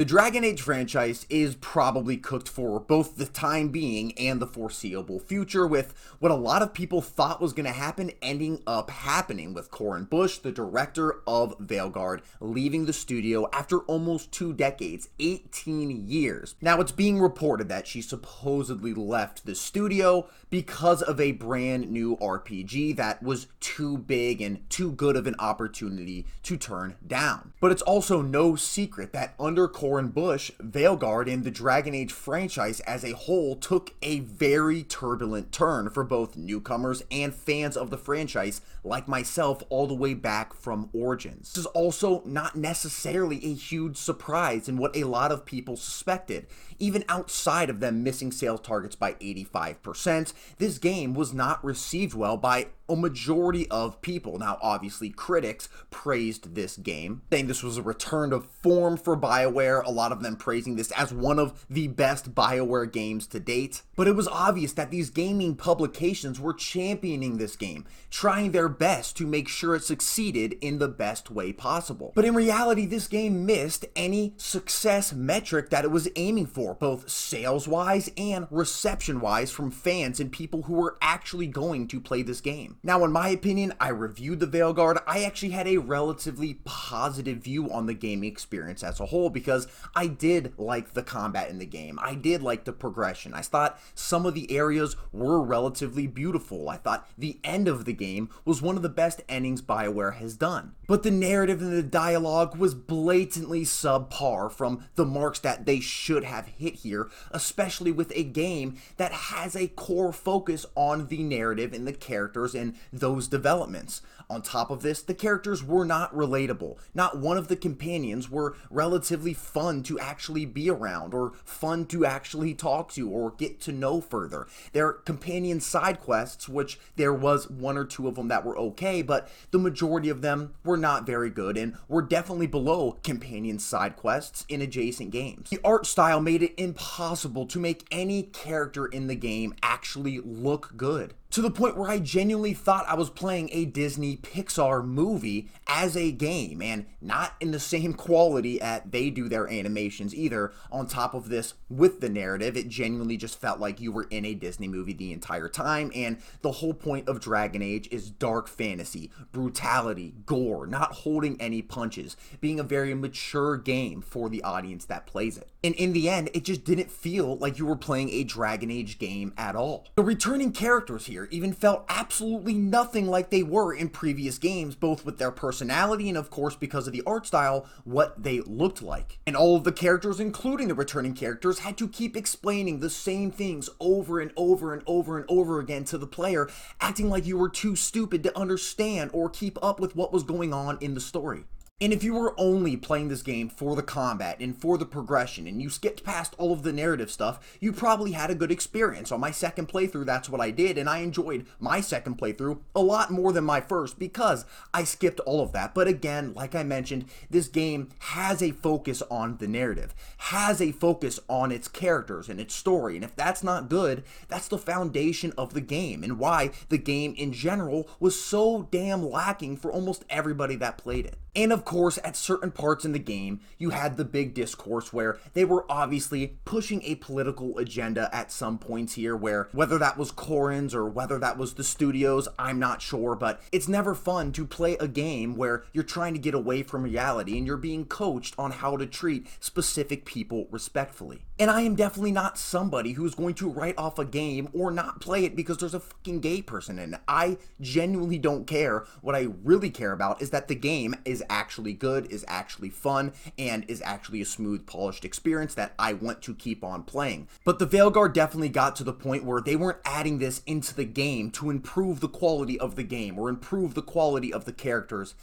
The Dragon Age franchise is probably cooked for both the time being and the foreseeable future, with what a lot of people thought was going to happen ending up happening, with Corin Bush, the director of Veilguard, leaving the studio after almost 2 decades, 18 years. Now, it's being reported that she supposedly left the studio because of a brand new RPG that was too big and too good of an opportunity to turn down. But it's also no secret that under Corin Bush, Veilguard and the Dragon Age franchise as a whole took a very turbulent turn for both newcomers and fans of the franchise like myself all the way back from Origins. This is also not necessarily a huge surprise in what a lot of people suspected. Even outside of them missing sales targets by 85%, this game was not received well by a majority of people. Now, obviously, critics praised this game, saying this was a return to form for Bioware, a lot of them praising this as one of the best Bioware games to date. But it was obvious that these gaming publications were championing this game, trying their best to make sure it succeeded in the best way possible. But in reality, this game missed any success metric that it was aiming for, both sales-wise and reception-wise from fans and people who were actually going to play this game. Now, in my opinion, I reviewed the Veilguard. I actually had a relatively positive view on the gaming experience as a whole because I did like the combat in the game. I did like the progression. I thought some of the areas were relatively beautiful. I thought the end of the game was one of the best endings Bioware has done. But the narrative and the dialogue was blatantly subpar from the marks that they should have hit here, especially with a game that has a core focus on the narrative and the characters and those developments. On top of this, the characters were not relatable. Not one of the companions were relatively fun to actually be around or fun to actually talk to or get to know further. Their companion side quests, which there was 1 or 2 of them that were okay, but the majority of them were not very good and were definitely below companion side quests in adjacent games. The art style made it impossible to make any character in the game actually look good, to the point where I genuinely thought I was playing a Disney Pixar movie as a game, and not in the same quality at they do their animations either. On top of this, with the narrative, it genuinely just felt like you were in a Disney movie the entire time, and the whole point of Dragon Age is dark fantasy, brutality, gore, not holding any punches, being a very mature game for the audience that plays it. And in the end, it just didn't feel like you were playing a Dragon Age game at all. The returning characters here even felt absolutely nothing like they were in previous games, both with their personality and, of course, because of the art style, what they looked like. And all of the characters, including the returning characters, had to keep explaining the same things over and over and over and over again to the player, acting like you were too stupid to understand or keep up with what was going on in the story. And if you were only playing this game for the combat and for the progression and you skipped past all of the narrative stuff, you probably had a good experience. On my second playthrough, that's what I did, and I enjoyed my second playthrough a lot more than my first because I skipped all of that. But again, like I mentioned, this game has a focus on the narrative, has a focus on its characters and its story, and if that's not good, that's the foundation of the game and why the game in general was so damn lacking for almost everybody that played it. And of course, at certain parts in the game, you had the big discourse where they were obviously pushing a political agenda at some points here, where whether that was Corin's or whether that was the studio's, I'm not sure, but it's never fun to play a game where you're trying to get away from reality and you're being coached on how to treat specific people respectfully. And I am definitely not somebody who's going to write off a game or not play it because there's a fucking gay person in it. I genuinely don't care. What I really care about is that the game is actually good, is actually fun, and is actually a smooth, polished experience that I want to keep on playing. But the Veilguard definitely got to the point where they weren't adding this into the game to improve the quality of the game or improve the quality of the characters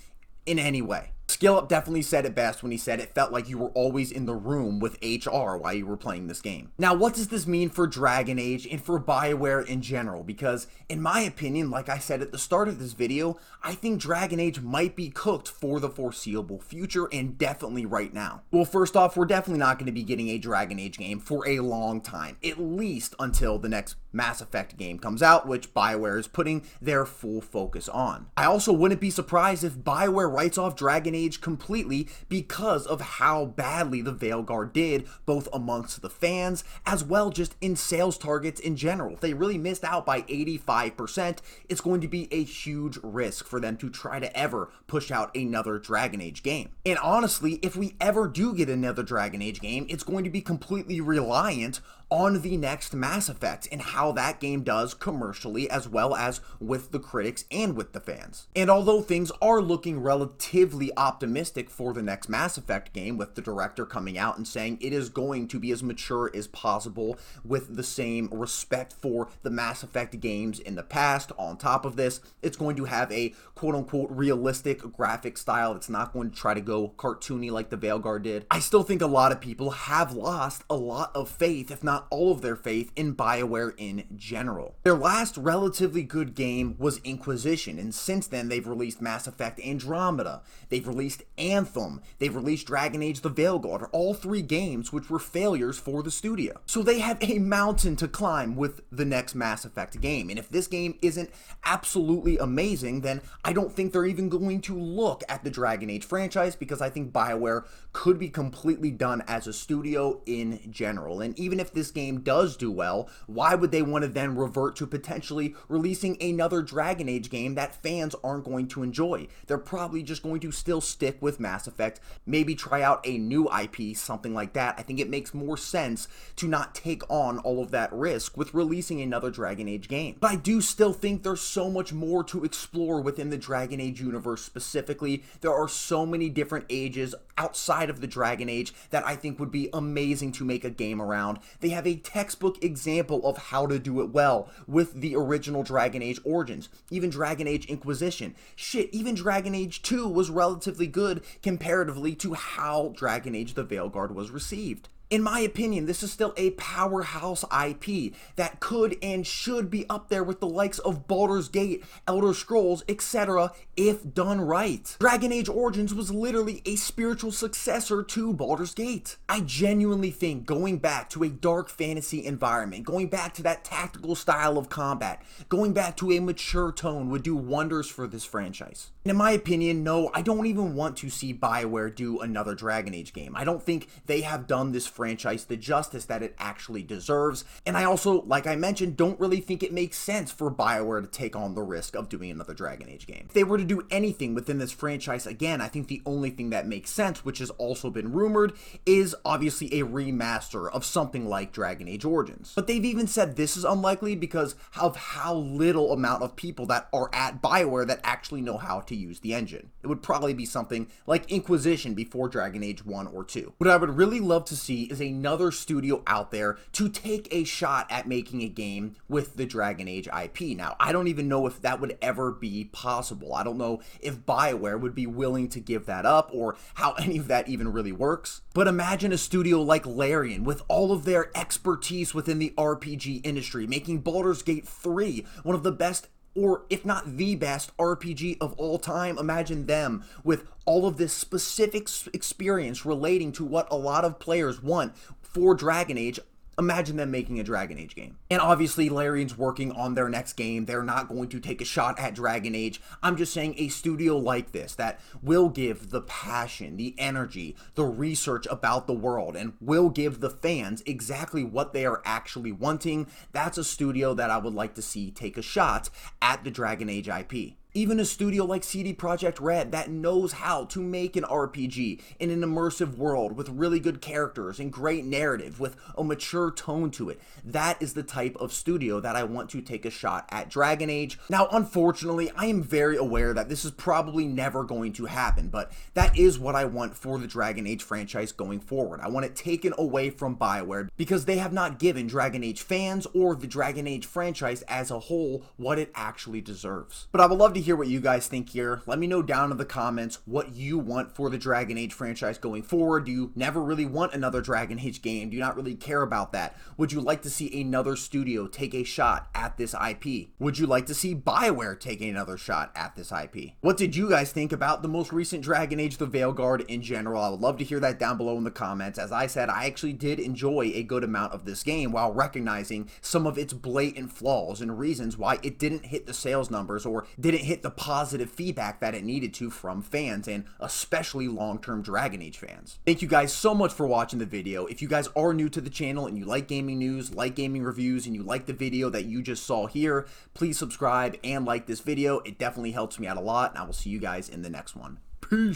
in any way. Skill Up definitely said it best when he said it felt like you were always in the room with HR while you were playing this game. Now, what does this mean for Dragon Age and for Bioware in general? Because in my opinion, like I said at the start of this video, I think Dragon Age might be cooked for the foreseeable future and definitely right now. Well, first off, we're definitely not going to be getting a Dragon Age game for a long time, at least until the next Mass Effect game comes out, which Bioware is putting their full focus on. I also wouldn't be surprised if Bioware writes off Dragon Age completely because of how badly the Veilguard did, both amongst the fans as well just in sales targets in general. If they really missed out by 85%, it's going to be a huge risk for them to try to ever push out another Dragon Age game. And honestly, if we ever do get another Dragon Age game, it's going to be completely reliant on the next Mass Effect and how that game does commercially as well as with the critics and with the fans. And although things are looking relatively optimistic for the next Mass Effect game, with the director coming out and saying it is going to be as mature as possible with the same respect for the Mass Effect games in the past, on top of this, it's going to have a quote-unquote realistic graphic style. It's not going to try to go cartoony like the Veilguard did. I still think a lot of people have lost a lot of faith, if not all of their faith, in Bioware in general. Their last relatively good game was Inquisition, and since then they've released Mass Effect Andromeda, they've released Anthem, they've released Dragon Age the Veilguard, all three games which were failures for the studio. So they have a mountain to climb with the next Mass Effect game, and if this game isn't absolutely amazing, then I don't think they're even going to look at the Dragon Age franchise, because I think Bioware could be completely done as a studio in general. And even if this game does do well, why would they want to then revert to potentially releasing another Dragon Age game that fans aren't going to enjoy? They're probably just going to still stick with Mass Effect, maybe try out a new IP, something like that. I think it makes more sense to not take on all of that risk with releasing another Dragon Age game. But I do still think there's so much more to explore within the Dragon Age universe specifically. There are so many different ages outside of the Dragon Age that I think would be amazing to make a game around. They have a textbook example of how to do it well with the original Dragon Age Origins, even Dragon Age Inquisition. Shit, even Dragon Age 2 was relatively good comparatively to how Dragon Age the Veilguard was received. In my opinion, this is still a powerhouse IP that could and should be up there with the likes of Baldur's Gate, Elder Scrolls, etc. if done right. Dragon Age Origins was literally a spiritual successor to Baldur's Gate. I genuinely think going back to a dark fantasy environment, going back to that tactical style of combat, going back to a mature tone would do wonders for this franchise. And in my opinion, no, I don't even want to see Bioware do another Dragon Age game. I don't think they have done this franchise the justice that it actually deserves, and I also, like I mentioned, don't really think it makes sense for Bioware to take on the risk of doing another Dragon Age game. If they were to do anything within this franchise, again, I think the only thing that makes sense, which has also been rumored, is obviously a remaster of something like Dragon Age Origins. But they've even said this is unlikely because of how little amount of people that are at Bioware that actually know how to use the engine. It would probably be something like Inquisition before Dragon Age 1 or 2. What I would really love to see is another studio out there to take a shot at making a game with the Dragon Age IP. Now, I don't even know if that would ever be possible. I don't know if Bioware would be willing to give that up or how any of that even really works. But imagine a studio like Larian with all of their expertise within the RPG industry, making Baldur's Gate 3 one of the best, or if not the best, RPG of all time. Imagine them with all of this specific experience relating to what a lot of players want for Dragon Age. Imagine them making a Dragon Age game. And obviously, Larian's working on their next game. They're not going to take a shot at Dragon Age. I'm just saying a studio like this that will give the passion, the energy, the research about the world, and will give the fans exactly what they are actually wanting. That's a studio that I would like to see take a shot at the Dragon Age IP. Even a studio like CD Projekt Red that knows how to make an RPG in an immersive world with really good characters and great narrative with a mature tone to it. That is the type of studio that I want to take a shot at Dragon Age. Now, unfortunately, I am very aware that this is probably never going to happen, but that is what I want for the Dragon Age franchise going forward. I want it taken away from Bioware because they have not given Dragon Age fans or the Dragon Age franchise as a whole what it actually deserves. But I would love to hear what you guys think here. Let me know down in the comments what you want for the Dragon Age franchise going forward. Do you never really want another Dragon Age game? Do you not really care about that? Would you like to see another studio take a shot at this IP? Would you like to see Bioware taking another shot at this IP? What did you guys think about the most recent Dragon Age the Veilguard in general? I would love to hear that down below in the comments. As I said, I actually did enjoy a good amount of this game while recognizing some of its blatant flaws and reasons why it didn't hit the sales numbers or didn't hit get the positive feedback that it needed to from fans, and especially long-term Dragon Age fans. Thank you guys so much for watching the video. If you guys are new to the channel and you like gaming news, like gaming reviews, and you like the video that you just saw here, please subscribe and like this video. It definitely helps me out a lot, and I will see you guys in the next one. Peace!